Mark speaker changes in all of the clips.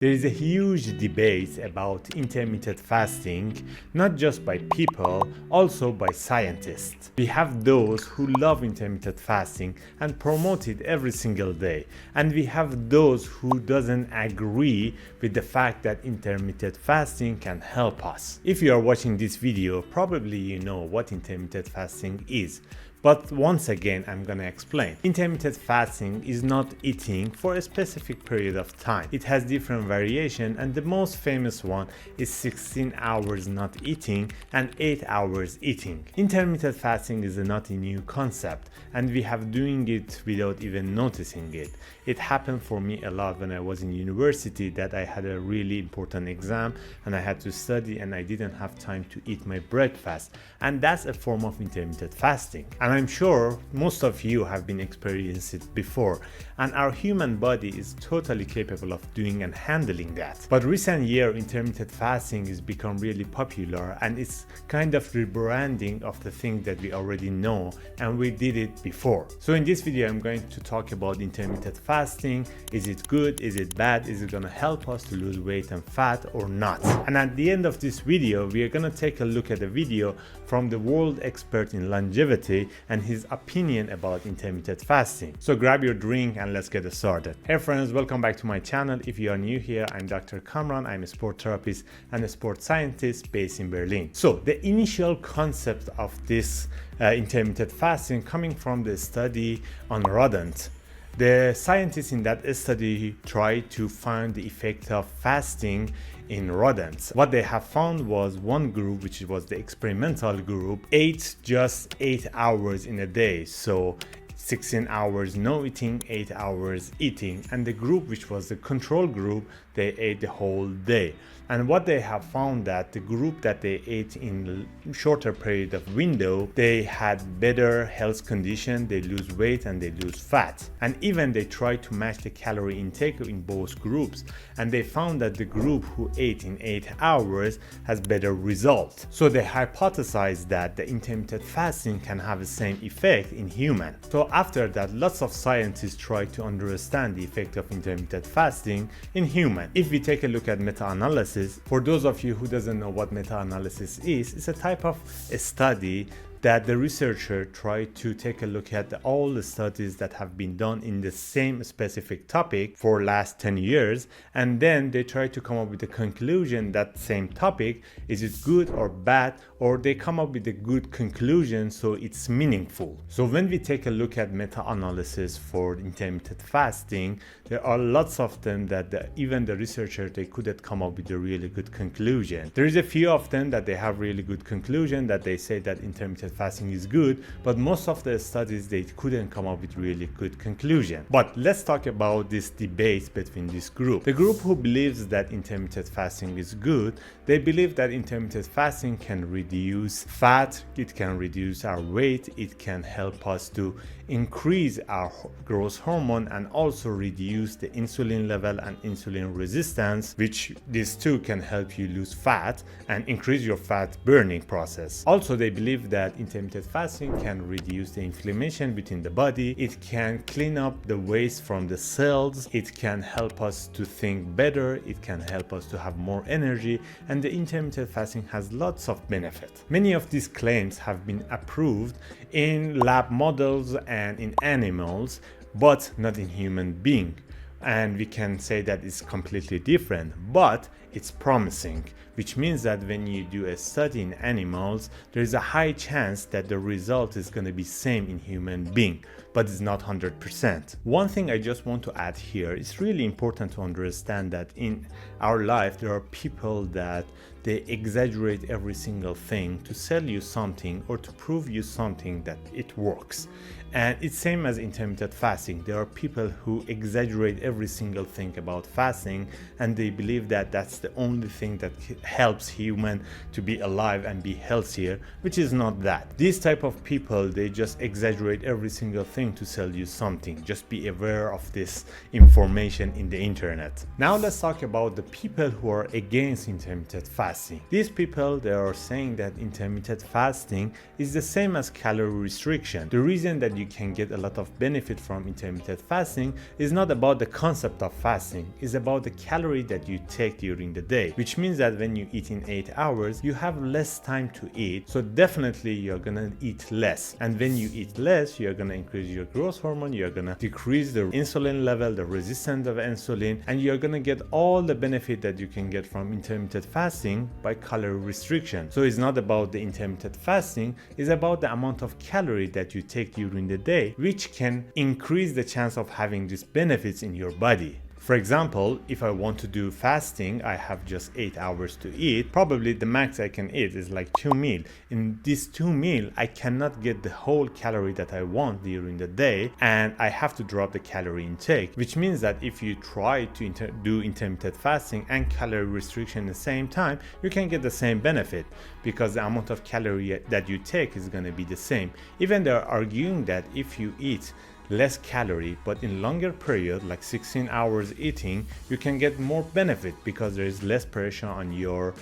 Speaker 1: There is a huge debate about intermittent fasting, not just by people, also by scientists. We have those who love intermittent fasting and promote it every single day, and we have those who doesn't agree with the fact that intermittent fasting can help us. If you are watching this video, probably you know what intermittent fasting is. But once again, I'm gonna explain. Intermittent fasting is not eating for a specific period of time. It has different variation, and the most famous one is 16 hours not eating and 8 hours eating. Intermittent fasting is not a new concept, and we have doing it without even noticing it. It happened for me a lot when I was in university that I had a really important exam and I had to study and I didn't have time to eat my breakfast, and that's a form of intermittent fasting. And I'm sure most of you have been experienced it before, and our human body is totally capable of doing and handling that. But recent year, intermittent fasting has become really popular, and it's kind of rebranding of the thing that we already know and we did it before. So in this video, I'm going to talk about intermittent fasting. Is it good? Is it bad? Is it gonna help us to lose weight and fat or not? And at the end of this video, we are gonna take a look at a video from the world expert in longevity and his opinion about intermittent fasting. So grab your drink and let's get started. Hey friends, welcome back to my channel. If you are new here, I'm Dr. Kamran. I'm a sport therapist and a sport scientist based in Berlin. So the initial concept of this intermittent fasting coming from the study on rodents. The scientists in that study tried to find the effect of fasting in rodents. What they have found was one group, which was the experimental group, ate just 8 hours in a day. So 16 hours no eating, 8 hours eating. And the group, which was the control group, they ate the whole day. And what they have found that the group that they ate in shorter period of window, they had better health condition, they lose weight and they lose fat. And even they tried to match the calorie intake in both groups, and they found that the group who ate in 8 hours has better result. So they hypothesized that the intermittent fasting can have the same effect in human. So after that, lots of scientists tried to understand the effect of intermittent fasting in human. If we take a look at meta-analysis, for those of you who doesn't know what meta-analysis is, it's a type of a study that the researcher tried to take a look at all the studies that have been done in the same specific topic for last 10 years, and then they try to come up with a conclusion that same topic, is it good or bad, or they come up with a good conclusion so it's meaningful. So when we take a look at meta-analysis for intermittent fasting, there are lots of them that even the researcher, they couldn't come up with a really good conclusion. There is a few of them that they have really good conclusion, that they say that intermittent fasting is good, but most of the studies, they couldn't come up with really good conclusion. But let's talk about this debate between this group. The group who believes that intermittent fasting is good, they believe that intermittent fasting can reduce fat, it can reduce our weight, it can help us to increase our growth hormone and also reduce the insulin level and insulin resistance, which these two can help you lose fat and increase your fat burning process. Also, they believe that intermittent fasting can reduce the inflammation within the body, it can clean up the waste from the cells, it can help us to think better, it can help us to have more energy, and the intermittent fasting has lots of benefits. Many of these claims have been approved in lab models and in animals, but not in human being. And we can say that it's completely different, but it's promising, which means that when you do a study in animals, there is a high chance that the result is going to be same in human being, but it's not 100%. One thing I just want to add here, it's really important to understand that in our life there are people that they exaggerate every single thing to sell you something or to prove you something that it works. And it's same as intermittent fasting. There are people who exaggerate every single thing about fasting, and they believe that that's the only thing that helps human to be alive and be healthier, which is not that. These type of people, they just exaggerate every single thing to sell you something. Just be aware of this information in the internet. Now let's talk about the people who are against intermittent fasting. These people, they are saying that intermittent fasting is the same as calorie restriction. The reason that you can get a lot of benefit from intermittent fasting is not about the concept of fasting, it's about the calorie that you take during the day, which means that when you eat in 8 hours, you have less time to eat, so definitely you're gonna eat less. And when you eat less, you're gonna increase your growth hormone, you're gonna decrease the insulin level, the resistance of insulin, and you're gonna get all the benefit that you can get from intermittent fasting by calorie restriction. So it's not about the intermittent fasting, it's about the amount of calorie that you take during the day, which can increase the chance of having these benefits in your body. For example, if I want to do fasting, I have just 8 hours to eat. Probably the max I can eat is like 2 meals. In these 2 meals, I cannot get the whole calorie that I want during the day, and I have to drop the calorie intake, which means that if you try to do intermittent fasting and calorie restriction at the same time, you can get the same benefit because the amount of calorie that you take is going to be the same. Even they're arguing that if you eat less calorie but in longer period, like 16 hours eating, you can get more benefit because there is less pressure on your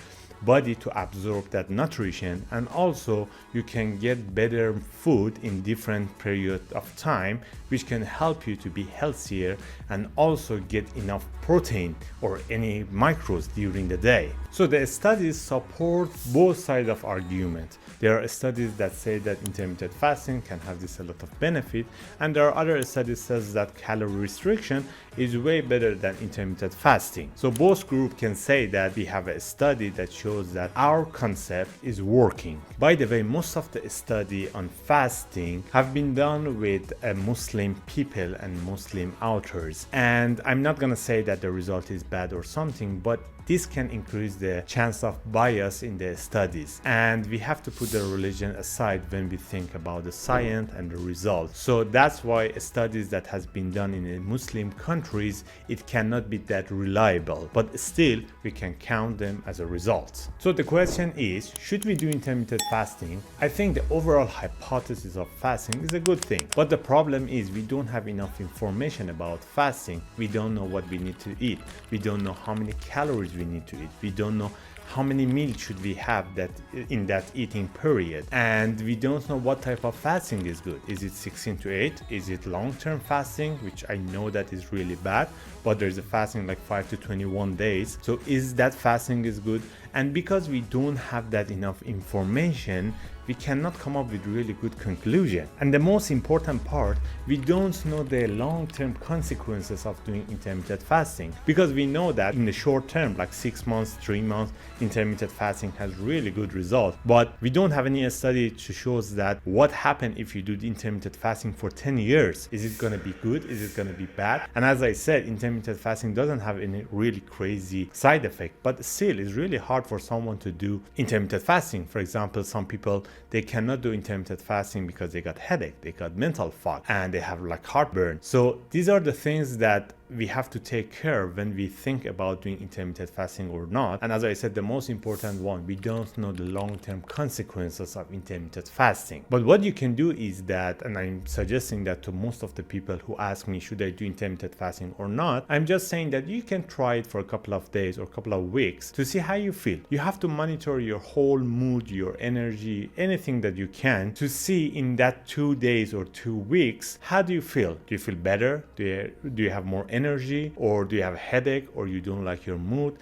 Speaker 1: body to absorb that nutrition, and also you can get better food in different period of time, which can help you to be healthier and also get enough protein or any macros during the day. So the studies support both sides of argument. There are studies that say that intermittent fasting can have this a lot of benefit, and there are other studies that says that calorie restriction is way better than intermittent fasting. So both groups can say that we have a study that shows that our concept is working. By the way, most of the study on fasting have been done with Muslim people and Muslim authors, and I'm not gonna say that the result is bad or something, but this can increase the chance of bias in the studies, and we have to put the religion aside when we think about the science and the results. So that's why studies that has been done in the Muslim countries, it cannot be that reliable, but still we can count them as a result. So the question is, should we do intermittent fasting? I think the overall hypothesis of fasting is a good thing, but the problem is we don't have enough information about fasting. We don't know what we need to eat, we don't know how many calories we need to eat, we don't know how many meals should we have that in that eating period, and we don't know what type of fasting is good. Is it 16 to 8? Is it long-term fasting, which I know that is really bad, but there's a fasting like 5 to 21 days. So is that fasting is good? And because we don't have that enough information, we cannot come up with really good conclusion. And the most important part, we don't know the long-term consequences of doing intermittent fasting, because we know that in the short term, like 6 months, 3 months, intermittent fasting has really good results, but we don't have any study to show us that what happens if you do the intermittent fasting for 10 years. Is it going to be good? Is it going to be bad? And as I said, intermittent fasting doesn't have any really crazy side effect, but still it's really hard for someone to do intermittent fasting. For example, some people, they cannot do intermittent fasting because they got headache, they got mental fog, and they have like heartburn. So these are the things that we have to take care when we think about doing intermittent fasting or not. And as I said, the most important one, we don't know the long-term consequences of intermittent fasting. But what you can do is that, and I'm suggesting that to most of the people who ask me, should I do intermittent fasting or not? I'm just saying that you can try it for a couple of days or a couple of weeks to see how you feel. You have to monitor your whole mood, your energy, anything that you can, to see in that 2 days or 2 weeks, how do you feel? Do you feel better? Do you have more energy, or do you have a headache, or you don't like your mood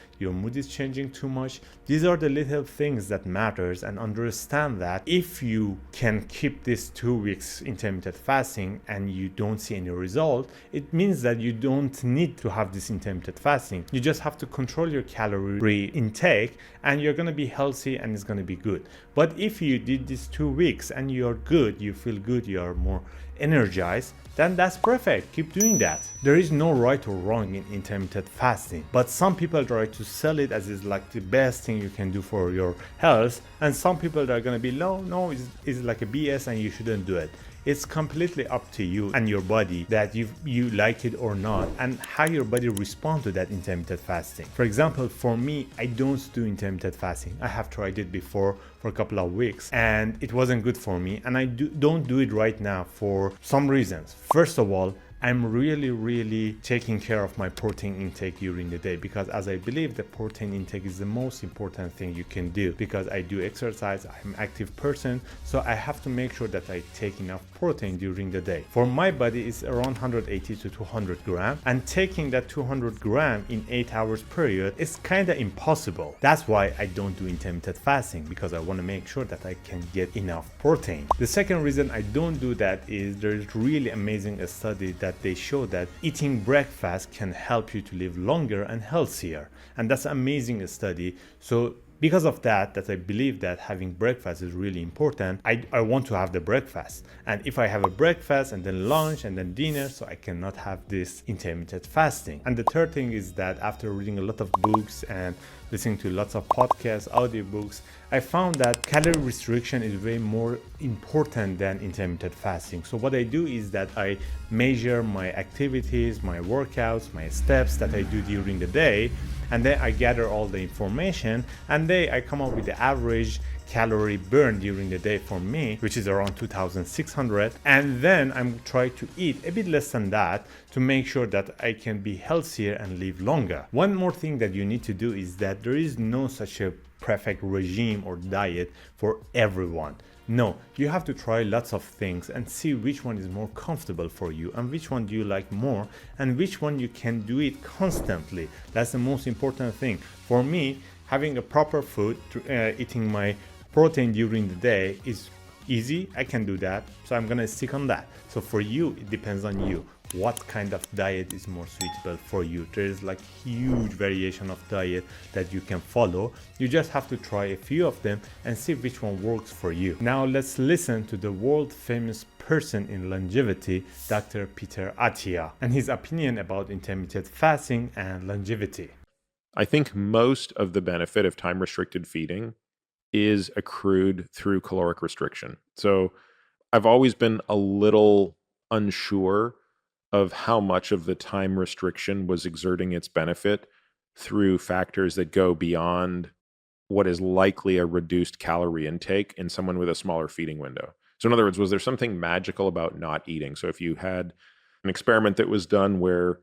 Speaker 1: is changing too much? These are the little things that matters, and understand that if you can keep this 2 weeks intermittent fasting and you don't see any result, it means that you don't need to have this intermittent fasting. You just have to control your calorie intake, and you're going to be healthy and it's going to be good. But if you did this 2 weeks and you're good, you feel good, you're more energized, then that's perfect. Keep doing that. There is no right or wrong in intermittent fasting, but some people try to sell it as is like the best thing you can do for your health, and some people are going to be no, it's like a BS and you shouldn't do it. It's completely up to you and your body that you like it or not, and how your body responds to that intermittent fasting. For example, for me, I don't do intermittent fasting. I have tried it before for a couple of weeks and it wasn't good for me, and I don't do it right now for some reasons. First of all, I'm really taking care of my protein intake during the day, because as I believe the protein intake is the most important thing you can do, because I do exercise, I'm an active person, so I have to make sure that I take enough protein during the day. For my body, it's around 180 to 200 grams, and taking that 200 grams in 8 hours period is kind of impossible. That's why I don't do intermittent fasting, because I want to make sure that I can get enough protein. The second reason I don't do that is there's really amazing study that they show that eating breakfast can help you to live longer and healthier, and that's an amazing study. So because of that I believe that having breakfast is really important. I want to have the breakfast, and if I have a breakfast and then lunch and then dinner, so I cannot have this intermittent fasting. And the third thing is that after reading a lot of books and listening to lots of podcasts, audiobooks, I found that calorie restriction is way more important than intermittent fasting. So what I do is that I measure my activities, my workouts, my steps that I do during the day, and then I gather all the information, and then I come up with the average calorie burn during the day for me, which is around 2600, and then I'm trying to eat a bit less than that to make sure that I can be healthier and live longer. One more thing that you need to do is that there is no such a perfect regime or diet for everyone. No, you have to try lots of things and see which one is more comfortable for you, and which one do you like more, and which one you can do it constantly. That's the most important thing. For me, having a proper food, eating my protein during the day is easy. I can do that, so I'm gonna stick on that. So for you, it depends on you. What kind of diet is more suitable for you? There is like huge variation of diet that you can follow. You just have to try a few of them and see which one works for you. Now let's listen to the world famous person in longevity, Dr. Peter Attia, and his opinion about intermittent fasting and longevity.
Speaker 2: I think most of the benefit of time restricted feeding is accrued through caloric restriction. So I've always been a little unsure of how much of the time restriction was exerting its benefit through factors that go beyond what is likely a reduced calorie intake in someone with a smaller feeding window. So in other words, was there something magical about not eating? So if you had an experiment that was done where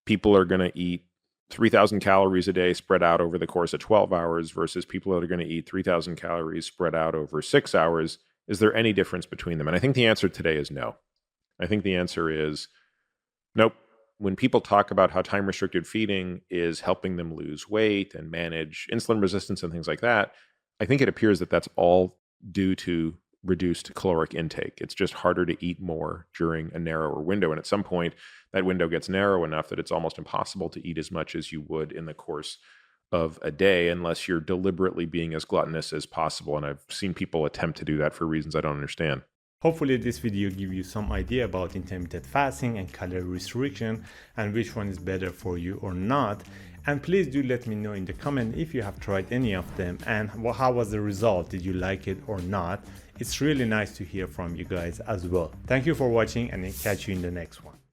Speaker 2: people are going to eat 3,000 calories a day spread out over the course of 12 hours versus people that are going to eat 3,000 calories spread out over 6 hours, is there any difference between them? And I think the answer today is no. I think the answer is nope. When people talk about how time-restricted feeding is helping them lose weight and manage insulin resistance and things like that, I think it appears that that's all due to reduced caloric intake. It's just harder to eat more during a narrower window. And at some point, that window gets narrow enough that it's almost impossible to eat as much as you would in the course of a day unless you're deliberately being as gluttonous as possible. And I've seen people attempt to do that for reasons I don't understand.
Speaker 1: Hopefully this video gives you some idea about intermittent fasting and calorie restriction and which one is better for you or not. And please do let me know in the comment if you have tried any of them and how was the result. Did you like it or not? It's really nice to hear from you guys as well. Thank you for watching, and I'll catch you in the next one.